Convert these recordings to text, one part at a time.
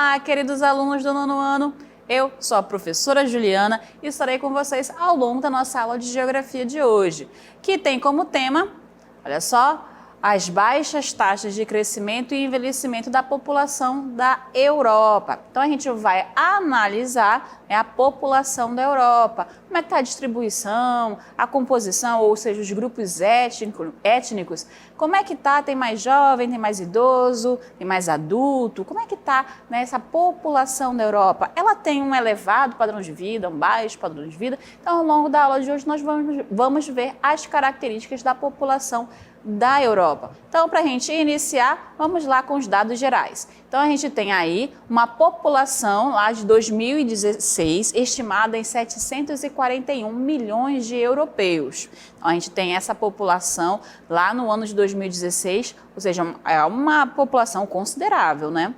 Olá, queridos alunos do nono ano. Eu sou a professora Juliana e estarei com vocês ao longo da nossa aula de Geografia de hoje, que tem como tema, olha só, as baixas taxas de crescimento e envelhecimento da população da Europa. Então, a gente vai analisar a população da Europa, como é que está a distribuição, a composição, ou seja, os grupos étnicos, como é que está, tem mais jovem, tem mais idoso, tem mais adulto, como é que está, né, essa população da Europa? Ela tem um elevado padrão de vida, um baixo padrão de vida? Então, ao longo da aula de hoje, nós vamos ver as características da população da Europa. Então, para a gente iniciar, vamos lá com os dados gerais. Então, a gente tem aí uma população lá de 2016 estimada em 741 milhões de europeus. Então, a gente tem essa população lá no ano de 2016, ou seja, é uma população considerável, né?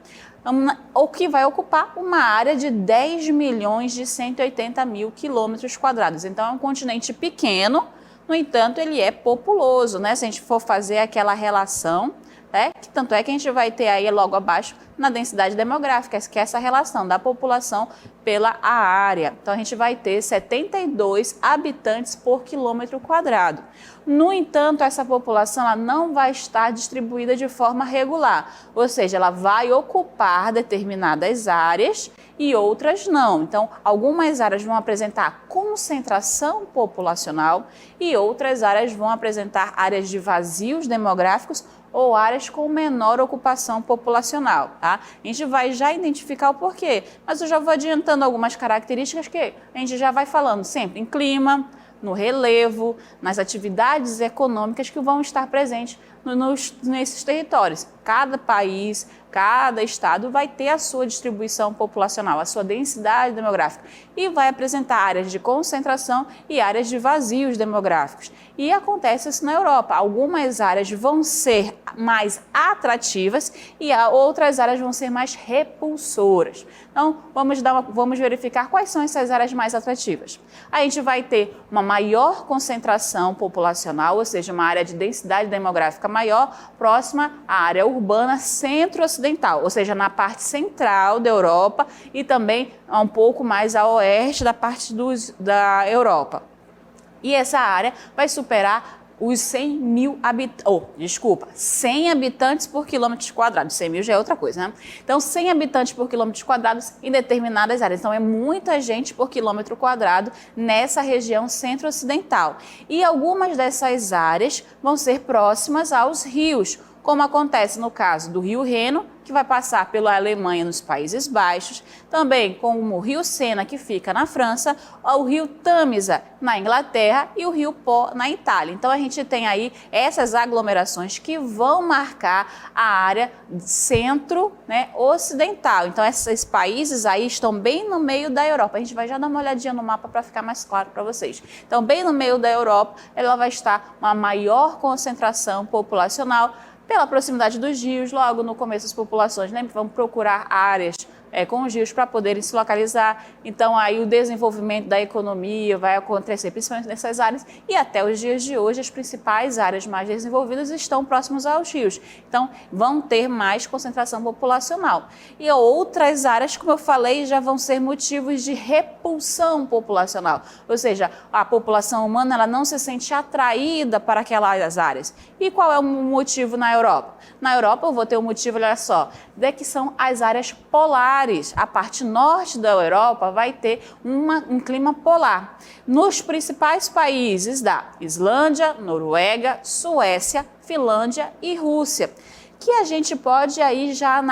O que vai ocupar uma área de 10 milhões de 180 mil quilômetros quadrados. Então, é um continente pequeno. No entanto, ele é populoso, né? Se a gente for fazer aquela relação, né? Que tanto é que a gente vai ter aí logo abaixo na densidade demográfica, que é essa relação da população pela área. Então, a gente vai ter 72 habitantes por quilômetro quadrado. No entanto, essa população ela não vai estar distribuída de forma regular, ou seja, ela vai ocupar determinadas áreas e outras não. Então, algumas áreas vão apresentar concentração populacional e outras áreas vão apresentar áreas de vazios demográficos ou áreas com menor ocupação populacional, tá? A gente vai já identificar o porquê, mas eu já vou adiantando algumas características que a gente já vai falando sempre em clima, no relevo, nas atividades econômicas que vão estar presentes nesses territórios. Cada país, cada estado vai ter a sua distribuição populacional, a sua densidade demográfica e vai apresentar áreas de concentração e áreas de vazios demográficos. E acontece isso na Europa. Algumas áreas vão ser mais atrativas e outras áreas vão ser mais repulsoras. Então, vamos verificar quais são essas áreas mais atrativas. A gente vai ter uma maior concentração populacional, ou seja, uma área de densidade demográfica maior, próxima à área urbana centro-ocidental, ou seja, na parte central da Europa e também um pouco mais a oeste da parte da Europa. E essa área vai superar os 100 habitantes por quilômetros quadrados. 100 mil já é outra coisa, né? Então, 100 habitantes por quilômetros quadrados em determinadas áreas. Então, é muita gente por quilômetro quadrado nessa região centro-ocidental. E algumas dessas áreas vão ser próximas aos rios, como acontece no caso do Rio Reno, que vai passar pela Alemanha nos Países Baixos, também como o Rio Sena, que fica na França, o Rio Tamisa na Inglaterra e o Rio Po na Itália. Então, a gente tem aí essas aglomerações que vão marcar a área centro, né, ocidental. Então, esses países aí estão bem no meio da Europa. A gente vai já dar uma olhadinha no mapa para ficar mais claro para vocês. Então, bem no meio da Europa, ela vai estar uma maior concentração populacional, pela proximidade dos rios, logo no começo as populações, né, vão procurar áreas com os rios para poderem se localizar. Então, aí o desenvolvimento da economia vai acontecer principalmente nessas áreas e até os dias de hoje as principais áreas mais desenvolvidas estão próximas aos rios. Então, vão ter mais concentração populacional. E outras áreas, como eu falei, já vão ser motivos de repulsão populacional. Ou seja, a população humana ela não se sente atraída para aquelas áreas. E qual é o motivo na Europa? Na Europa eu vou ter um motivo, olha só, que são as áreas polares. A parte norte da Europa vai ter um clima polar. Nos principais países da Islândia, Noruega, Suécia, Finlândia e Rússia, que a gente pode aí já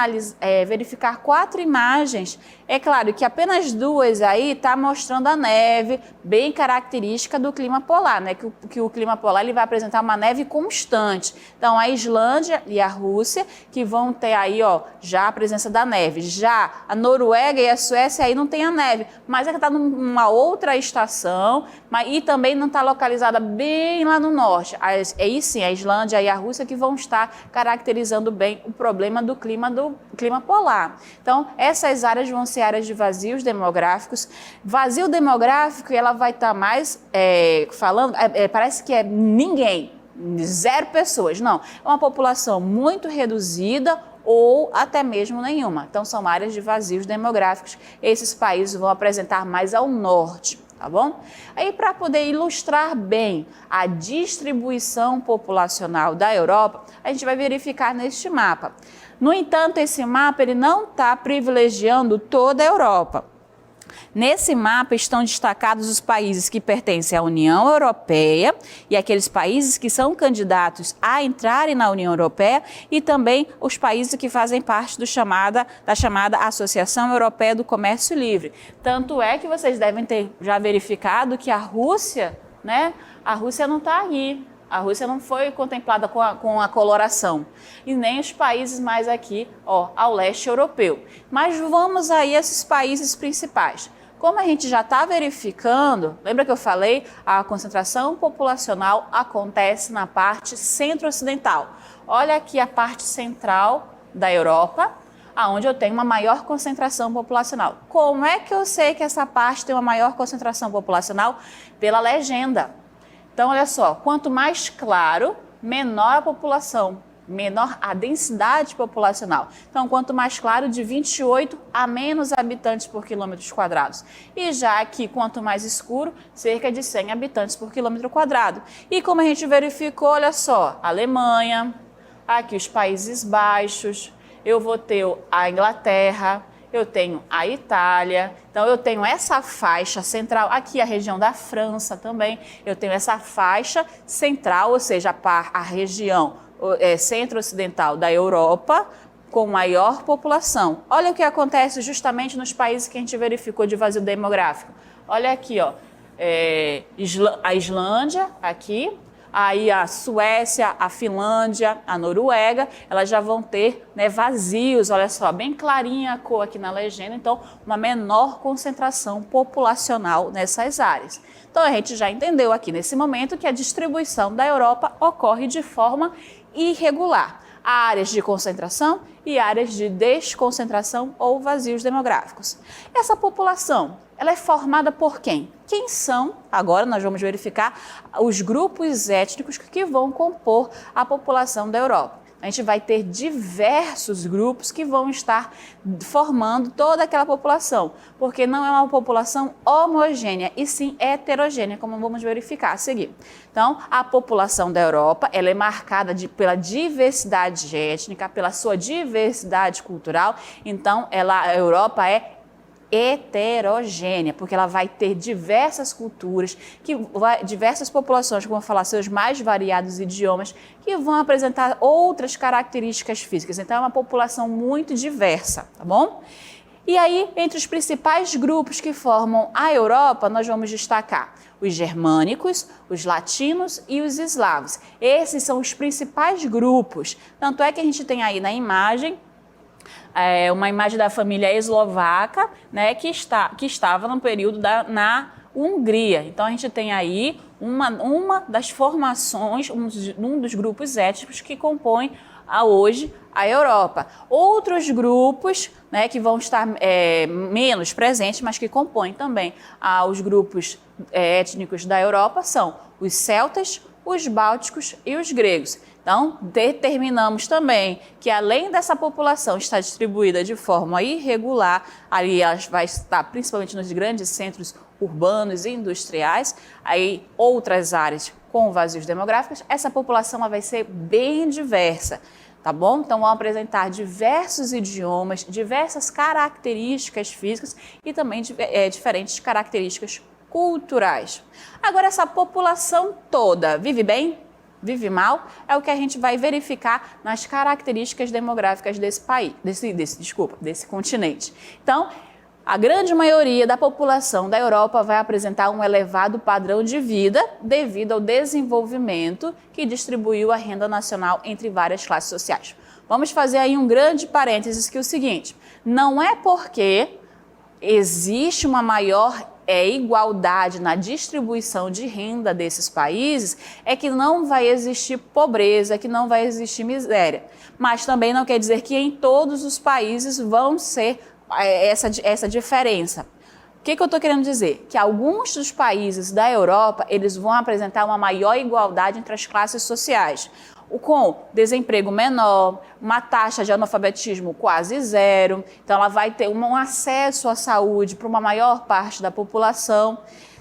verificar 4 imagens. É claro que apenas 2 aí está mostrando a neve, bem característica do clima polar, né? Que o clima polar ele vai apresentar uma neve constante. Então, a Islândia e a Rússia, que vão ter aí, ó, já a presença da neve. Já a Noruega e a Suécia aí não tem a neve, mas é que está numa outra estação, e também não está localizada bem lá no norte. Aí sim, a Islândia e a Rússia que vão estar caracterizando bem o problema do clima polar. Então, essas áreas vão ser áreas de vazios demográficos. Vazio demográfico, ela vai estar mais falando, parece que é ninguém, 0 pessoas. Não, é uma população muito reduzida ou até mesmo nenhuma. Então, são áreas de vazios demográficos. Esses países vão apresentar mais ao norte, tá bom? Aí, para poder ilustrar bem a distribuição populacional da Europa, a gente vai verificar neste mapa. No entanto, esse mapa ele não está privilegiando toda a Europa. Nesse mapa estão destacados os países que pertencem à União Europeia e aqueles países que são candidatos a entrarem na União Europeia e também os países que fazem parte da chamada Associação Europeia do Comércio Livre. Tanto é que vocês devem ter já verificado que a Rússia, né? A Rússia não está aí. A Rússia não foi contemplada com a coloração, e nem os países mais aqui, ó, ao leste europeu. Mas vamos aí a esses países principais. Como a gente já está verificando, lembra que eu falei? A concentração populacional acontece na parte centro-ocidental. Olha aqui a parte central da Europa, aonde eu tenho uma maior concentração populacional. Como é que eu sei que essa parte tem uma maior concentração populacional? Pela legenda. Então, olha só, quanto mais claro, menor a população, menor a densidade populacional. Então, quanto mais claro, de 28 a menos habitantes por quilômetros quadrados. E já aqui, quanto mais escuro, cerca de 100 habitantes por quilômetro quadrado. E como a gente verificou, olha só, Alemanha, aqui os Países Baixos, eu vou ter a Inglaterra, eu tenho a Itália, então eu tenho essa faixa central, aqui a região da França também, eu tenho essa faixa central, ou seja, a região centro-ocidental da Europa com maior população. Olha o que acontece justamente nos países que a gente verificou de vazio demográfico. Olha aqui, ó, a Islândia, aqui, aí a Suécia, a Finlândia, a Noruega, elas já vão ter, né, vazios, olha só, bem clarinha a cor aqui na legenda, então uma menor concentração populacional nessas áreas. Então a gente já entendeu aqui nesse momento que a distribuição da Europa ocorre de forma irregular. Há áreas de concentração e áreas de desconcentração ou vazios demográficos. Essa população, ela é formada por quem? Quem são, agora nós vamos verificar, os grupos étnicos que vão compor a população da Europa. A gente vai ter diversos grupos que vão estar formando toda aquela população, porque não é uma população homogênea, e sim heterogênea, como vamos verificar a seguir. Então, a população da Europa, ela é marcada pela diversidade étnica, pela sua diversidade cultural, então a Europa é heterogênea, porque ela vai ter diversas culturas, diversas populações que vão falar seus mais variados idiomas, que vão apresentar outras características físicas. Então, é uma população muito diversa, tá bom? E aí, entre os principais grupos que formam a Europa, nós vamos destacar os germânicos, os latinos e os eslavos. Esses são os principais grupos. Tanto é que a gente tem aí na imagem uma imagem da família eslovaca, né, que estava no período na Hungria. Então, a gente tem aí uma das formações, um dos grupos étnicos que compõem hoje a Europa. Outros grupos, né, que vão estar menos presentes, mas que compõem também os grupos étnicos da Europa são os celtas, os bálticos e os gregos. Então, determinamos também que, além dessa população estar distribuída de forma irregular, ali ela vai estar principalmente nos grandes centros urbanos e industriais, aí outras áreas com vazios demográficos, essa população ela vai ser bem diversa, tá bom? Então, vão apresentar diversos idiomas, diversas características físicas e também diferentes características culturais. Agora, essa população toda vive bem? Vive mal? É o que a gente vai verificar nas características demográficas desse continente. Então, a grande maioria da população da Europa vai apresentar um elevado padrão de vida devido ao desenvolvimento que distribuiu a renda nacional entre várias classes sociais. Vamos fazer aí um grande parênteses, que é o seguinte: não é porque existe uma maior igualdade na distribuição de renda desses países, é que não vai existir pobreza, que não vai existir miséria. Mas também não quer dizer que em todos os países vão ser essa diferença. O que eu estou querendo dizer? Que alguns dos países da Europa, eles vão apresentar uma maior igualdade entre as classes sociais. com desemprego menor, uma taxa de analfabetismo quase zero, então ela vai ter um acesso à saúde para uma maior parte da população,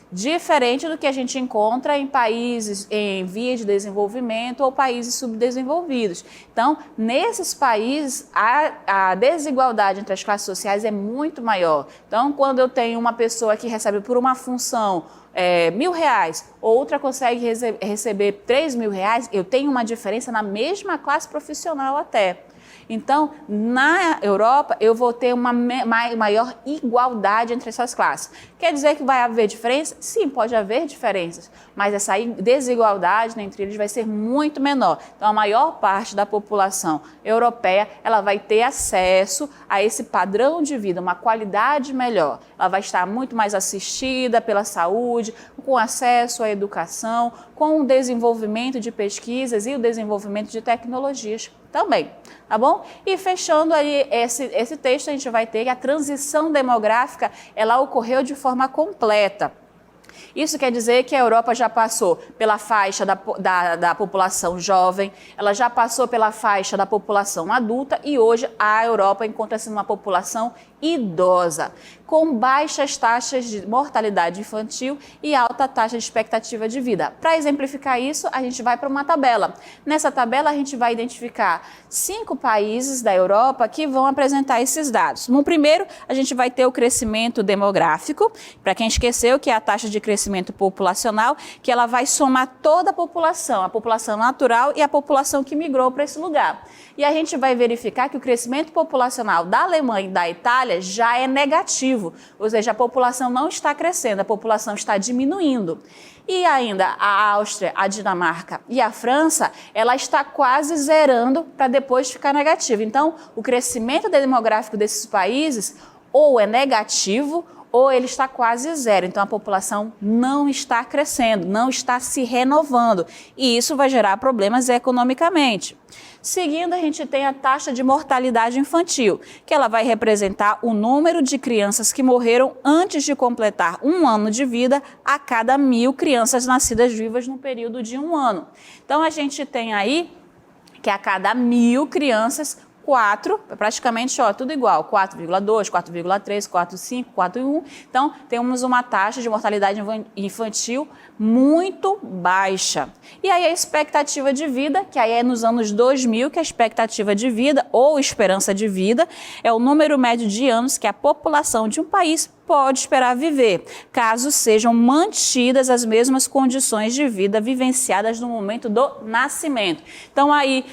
diferente do que a gente encontra em países em via de desenvolvimento ou países subdesenvolvidos. Então, nesses países, a desigualdade entre as classes sociais é muito maior. Então, quando eu tenho uma pessoa que recebe por uma função R$1.000, outra consegue receber R$3.000, eu tenho uma diferença na mesma classe profissional até. Então, na Europa, eu vou ter uma maior igualdade entre essas classes. Quer dizer que vai haver diferença? Sim, pode haver diferenças, mas essa desigualdade entre eles vai ser muito menor. Então, a maior parte da população europeia, ela vai ter acesso a esse padrão de vida, uma qualidade melhor. Ela vai estar muito mais assistida pela saúde, com acesso à educação, com o desenvolvimento de pesquisas e o desenvolvimento de tecnologias também, tá bom? E fechando aí esse texto, a gente vai ter que a transição demográfica, ela ocorreu de forma completa. Isso quer dizer que a Europa já passou pela faixa da população jovem, ela já passou pela faixa da população adulta e hoje a Europa encontra-se numa população idosa, com baixas taxas de mortalidade infantil e alta taxa de expectativa de vida. Para exemplificar isso, a gente vai para uma tabela. Nessa tabela, a gente vai identificar 5 países da Europa que vão apresentar esses dados. No primeiro, a gente vai ter o crescimento demográfico, para quem esqueceu, que é a taxa de crescimento populacional, que ela vai somar toda a população natural e a população que migrou para esse lugar. E a gente vai verificar que o crescimento populacional da Alemanha e da Itália já é negativo, ou seja, a população não está crescendo, a população está diminuindo. E ainda a Áustria, a Dinamarca e a França, ela está quase zerando para depois ficar negativa. Então, o crescimento demográfico desses países ou é negativo ou ele está quase zero. Então, a população não está crescendo, não está se renovando. E isso vai gerar problemas economicamente. Seguindo, a gente tem a taxa de mortalidade infantil, que ela vai representar o número de crianças que morreram antes de completar 1 ano de vida a cada 1.000 crianças nascidas vivas no período de 1 ano. Então, a gente tem aí que a cada 1.000 crianças, 4, praticamente tudo igual, 4,2, 4,3, 4,5, 4,1. Então, temos uma taxa de mortalidade infantil muito baixa. E aí a expectativa de vida, que aí é nos anos 2000, que a expectativa de vida ou esperança de vida é o número médio de anos que a população de um país pode esperar viver, caso sejam mantidas as mesmas condições de vida vivenciadas no momento do nascimento. Então aí,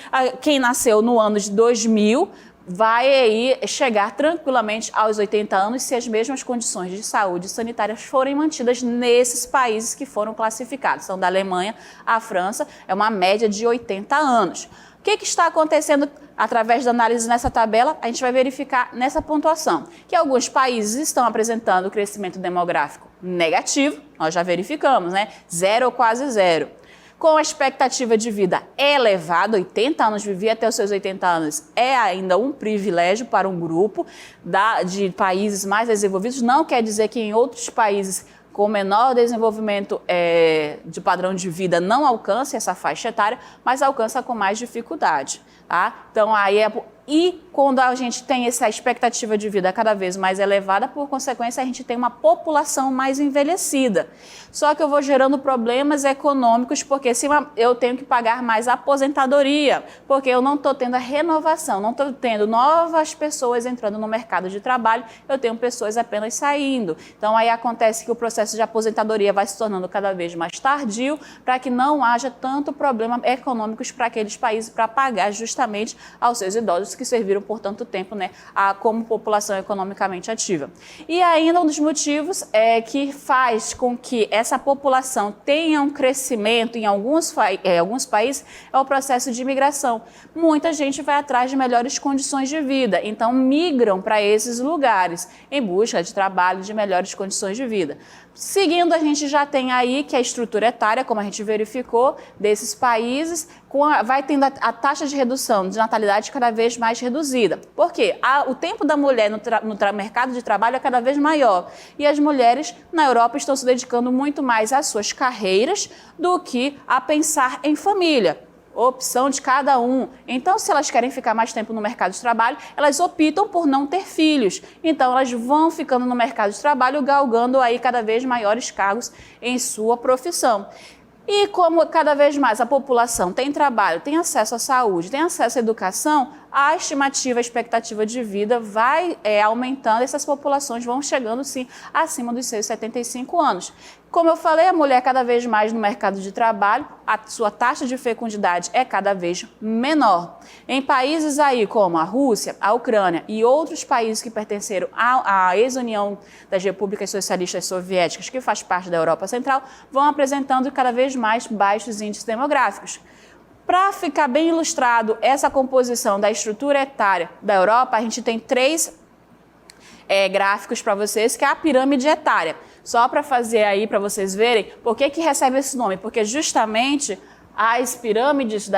quem nasceu no ano de 2000 vai aí chegar tranquilamente aos 80 anos se as mesmas condições de saúde sanitárias forem mantidas nesses países que foram classificados. Então, da Alemanha à França, é uma média de 80 anos. O que está acontecendo através da análise nessa tabela? A gente vai verificar nessa pontuação que alguns países estão apresentando crescimento demográfico negativo, nós já verificamos, né? 0 ou quase 0. Com a expectativa de vida elevada, 80 anos, viver até os seus 80 anos é ainda um privilégio para um grupo de países mais desenvolvidos. Não quer dizer que em outros países com menor desenvolvimento de padrão de vida não alcance essa faixa etária, mas alcança com mais dificuldade. Tá? Então, aí E quando a gente tem essa expectativa de vida cada vez mais elevada, por consequência, a gente tem uma população mais envelhecida. Só que eu vou gerando problemas econômicos, porque eu tenho que pagar mais aposentadoria, porque eu não estou tendo a renovação, não estou tendo novas pessoas entrando no mercado de trabalho, eu tenho pessoas apenas saindo. Então, aí acontece que o processo de aposentadoria vai se tornando cada vez mais tardio, para que não haja tanto problema econômicos para aqueles países, para pagar justamente aos seus idosos que serviram por tanto tempo, né, como população economicamente ativa. E ainda um dos motivos que faz com que essa população tenha um crescimento em alguns países é o processo de imigração. Muita gente vai atrás de melhores condições de vida, então migram para esses lugares em busca de trabalho, de melhores condições de vida. Seguindo, a gente já tem aí que a estrutura etária, como a gente verificou, desses países, vai tendo a taxa de redução de natalidade cada vez mais reduzida. Por quê? O tempo da mulher no mercado de trabalho é cada vez maior. E as mulheres na Europa estão se dedicando muito mais às suas carreiras do que a pensar em família. Opção de cada um. Então, se elas querem ficar mais tempo no mercado de trabalho, elas optam por não ter filhos. Então, elas vão ficando no mercado de trabalho, galgando aí cada vez maiores cargos em sua profissão. E como cada vez mais a população tem trabalho, tem acesso à saúde, tem acesso à educação, a estimativa, a expectativa de vida vai aumentando e essas populações vão chegando, sim, acima dos seus 75 anos. Como eu falei, a mulher cada vez mais no mercado de trabalho, a sua taxa de fecundidade é cada vez menor. Em países aí como a Rússia, a Ucrânia e outros países que pertenceram à ex-União das Repúblicas Socialistas Soviéticas, que faz parte da Europa Central, vão apresentando cada vez mais baixos índices demográficos. Para ficar bem ilustrado essa composição da estrutura etária da Europa, a gente tem três gráficos para vocês, que é a pirâmide etária. Só para fazer aí, para vocês verem, por que recebe esse nome? Porque justamente as pirâmides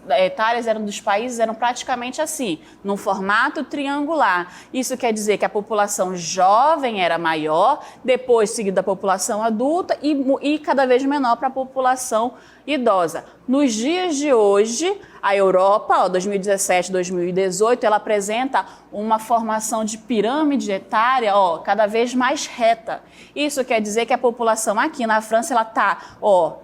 etárias dos países eram praticamente assim, num formato triangular. Isso quer dizer que a população jovem era maior, depois seguida a população adulta e cada vez menor para a população idosa. Nos dias de hoje, a Europa, 2017, 2018, ela apresenta uma formação de pirâmide etária, cada vez mais reta. Isso quer dizer que a população aqui na França, ela está,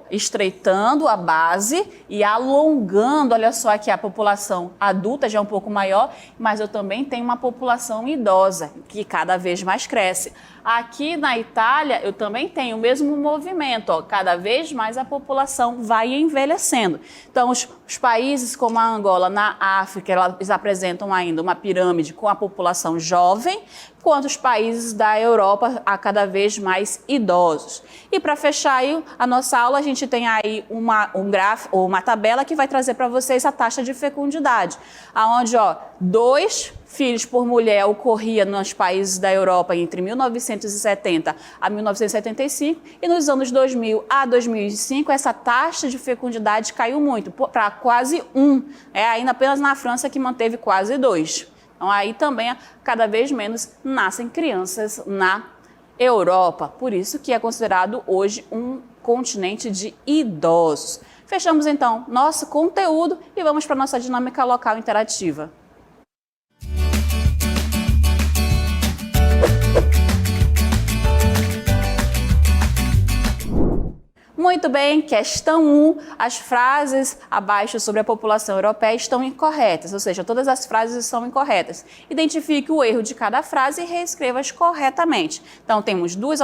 estreitando a base e alongando. Olha só, aqui a população adulta já é um pouco maior, mas eu também tenho uma população idosa, que cada vez mais cresce. Aqui na Itália, eu também tenho o mesmo movimento, cada vez mais a população vai envelhecendo. Então, os países como a Angola, na África, eles apresentam ainda uma pirâmide com a população jovem, enquanto os países da Europa a cada vez mais idosos. E para fechar aí a nossa aula, a gente tem aí uma tabela que vai trazer para vocês a taxa de fecundidade, aonde 2 filhos por mulher ocorria nos países da Europa entre 1970 a 1975 e nos anos 2000 a 2005 essa taxa de fecundidade caiu muito, para quase 1. Ainda apenas na França que manteve quase 2. Então aí também cada vez menos nascem crianças na Europa. Por isso que é considerado hoje um continente de idosos. Fechamos então nosso conteúdo e vamos para a nossa dinâmica local interativa. Muito bem, questão 1, as frases abaixo sobre a população europeia estão incorretas, ou seja, todas as frases estão incorretas. Identifique o erro de cada frase e reescreva-as corretamente. Então, temos duas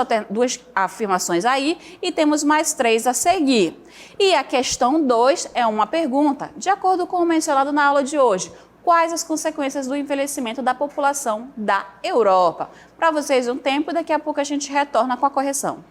afirmações aí e temos mais 3 a seguir. E a questão 2 é uma pergunta, de acordo com o mencionado na aula de hoje. Quais as consequências do envelhecimento da população da Europa? Para vocês um tempo e daqui a pouco a gente retorna com a correção.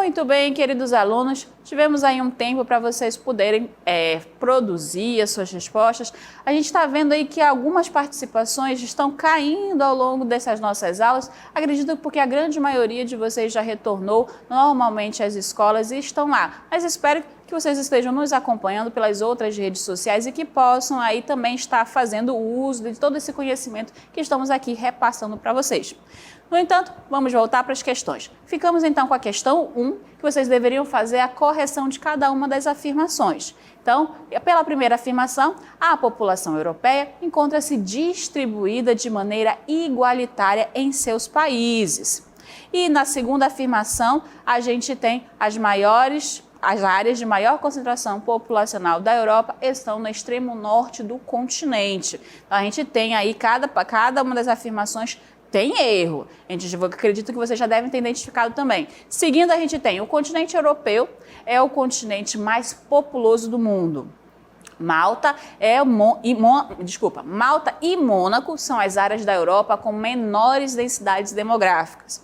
Muito bem, queridos alunos, tivemos aí um tempo para vocês poderem produzir as suas respostas. A gente está vendo aí que algumas participações estão caindo ao longo dessas nossas aulas. Acredito porque a grande maioria de vocês já retornou normalmente às escolas e estão lá. Mas espero que vocês estejam nos acompanhando pelas outras redes sociais e que possam aí também estar fazendo uso de todo esse conhecimento que estamos aqui repassando para vocês. No entanto, vamos voltar para as questões. Ficamos então com a questão 1, que vocês deveriam fazer a correção de cada uma das afirmações. Então, pela primeira afirmação, a população europeia encontra-se distribuída de maneira igualitária em seus países. E na segunda afirmação, a gente tem as áreas de maior concentração populacional da Europa estão no extremo norte do continente. Então, a gente tem aí, cada uma das afirmações tem erro. Eu acredito que vocês já devem ter identificado também. Seguindo, a gente tem o continente europeu, é o continente mais populoso do mundo. Malta e Mônaco são as áreas da Europa com menores densidades demográficas.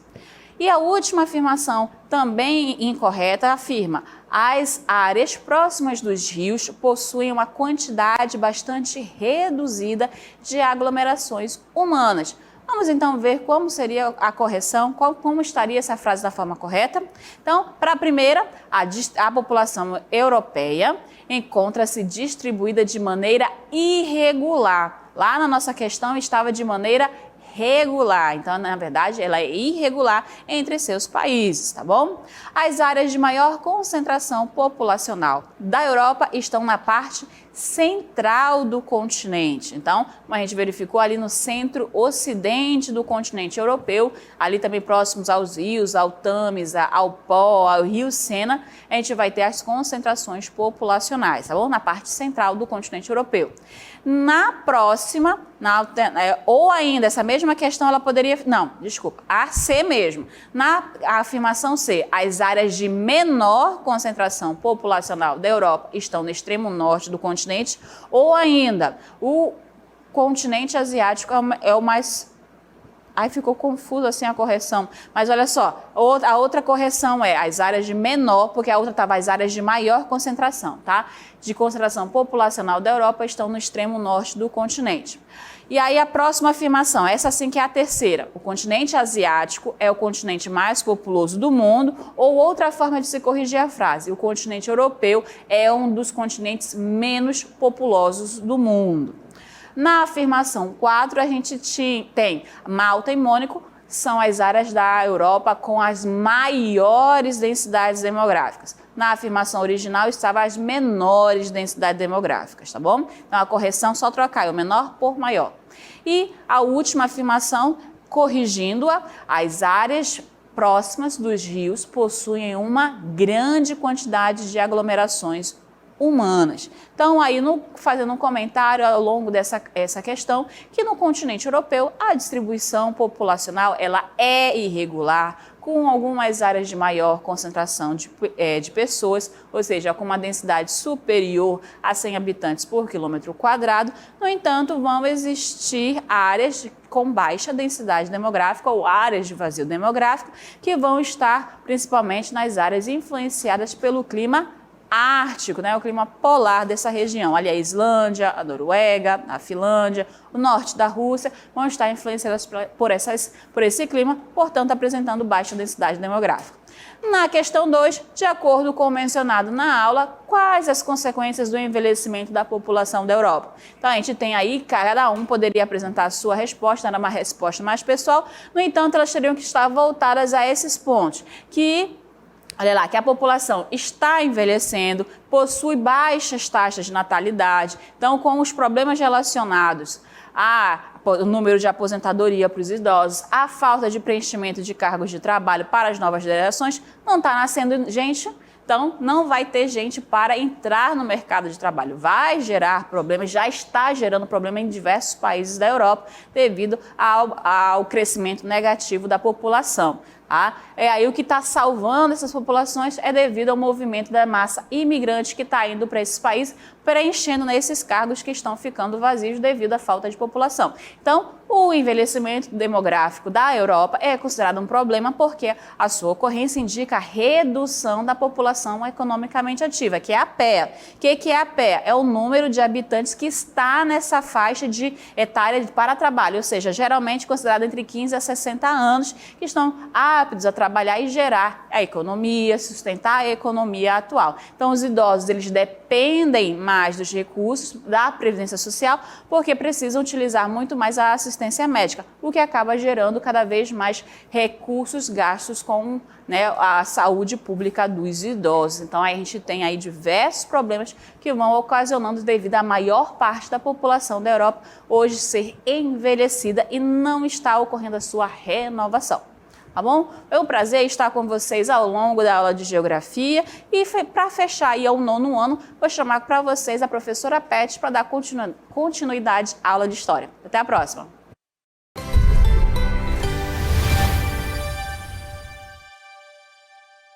E a última afirmação, também incorreta, afirma: as áreas próximas dos rios possuem uma quantidade bastante reduzida de aglomerações humanas. Vamos então ver como seria a correção, como estaria essa frase da forma correta. Então, para a primeira, a população europeia encontra-se distribuída de maneira irregular. Lá na nossa questão estava de maneira regular, então na verdade ela é irregular entre seus países, tá bom? As áreas de maior concentração populacional da Europa estão na parte central do continente. Então, como a gente verificou ali no centro-ocidente do continente europeu, ali também próximos aos rios, ao Tâmisa, ao Pó, ao rio Sena, a gente vai ter as concentrações populacionais, tá bom? Na parte central do continente europeu. Na próxima, ou ainda essa mesma questão, ela poderia... Não, desculpa, a C mesmo. Na afirmação C, as áreas de menor concentração populacional da Europa estão no extremo norte do continente, ou ainda, o continente asiático é o mais... Aí ficou confuso assim a correção, mas olha só, a outra correção é as áreas de menor, porque a outra estava as áreas de maior concentração, tá? De concentração populacional da Europa estão no extremo norte do continente. E aí a próxima afirmação, essa sim que é a terceira, o continente asiático é o continente mais populoso do mundo, ou outra forma de se corrigir a frase, o continente europeu é um dos continentes menos populosos do mundo. Na afirmação 4, a gente tem Malta e Mônaco, são as áreas da Europa com as maiores densidades demográficas. Na afirmação original estavam as menores densidades demográficas, tá bom? Então a correção só trocar, é o menor por maior. E a última afirmação, corrigindo-a, as áreas próximas dos rios possuem uma grande quantidade de aglomerações humanas. Então, aí fazendo um comentário ao longo dessa questão, que no continente europeu a distribuição populacional ela é irregular, com algumas áreas de maior concentração de pessoas, ou seja, com uma densidade superior a 100 habitantes por quilômetro quadrado. No entanto, vão existir áreas com baixa densidade demográfica ou áreas de vazio demográfico, que vão estar principalmente nas áreas influenciadas pelo clima ártico, né, o clima polar dessa região. Ali a Islândia, a Noruega, a Finlândia, o norte da Rússia vão estar influenciadas por esse clima, portanto apresentando baixa densidade demográfica. Na questão 2, de acordo com o mencionado na aula, quais as consequências do envelhecimento da população da Europa? Então a gente tem aí, cada um poderia apresentar a sua resposta, era uma resposta mais pessoal, no entanto elas teriam que estar voltadas a esses pontos, olha lá, que a população está envelhecendo, possui baixas taxas de natalidade, então com os problemas relacionados ao número de aposentadoria para os idosos, a falta de preenchimento de cargos de trabalho para as novas gerações, não está nascendo gente, então não vai ter gente para entrar no mercado de trabalho. Vai gerar problemas, já está gerando problema em diversos países da Europa devido ao crescimento negativo da população. É aí o que está salvando essas populações é devido ao movimento da massa imigrante que está indo para esses países, preenchendo nesses cargos que estão ficando vazios devido à falta de população. Então, o envelhecimento demográfico da Europa é considerado um problema porque a sua ocorrência indica a redução da população economicamente ativa, que é a PEA. O que é a PEA? É o número de habitantes que está nessa faixa de etária para trabalho, ou seja, geralmente considerado entre 15 a 60 anos, que estão aptos a trabalhar e gerar a economia, sustentar a economia atual. Então, os idosos, eles dependem mais dos recursos da Previdência Social porque precisam utilizar muito mais a assistência médica, o que acaba gerando cada vez mais recursos gastos com a saúde pública dos idosos. Então, aí a gente tem aí diversos problemas que vão ocasionando devido à maior parte da população da Europa hoje ser envelhecida e não está ocorrendo a sua renovação. Tá bom? Foi um prazer estar com vocês ao longo da aula de Geografia e para fechar aí ao 9º ano, vou chamar para vocês a professora Pet para dar continuidade à aula de História. Até a próxima!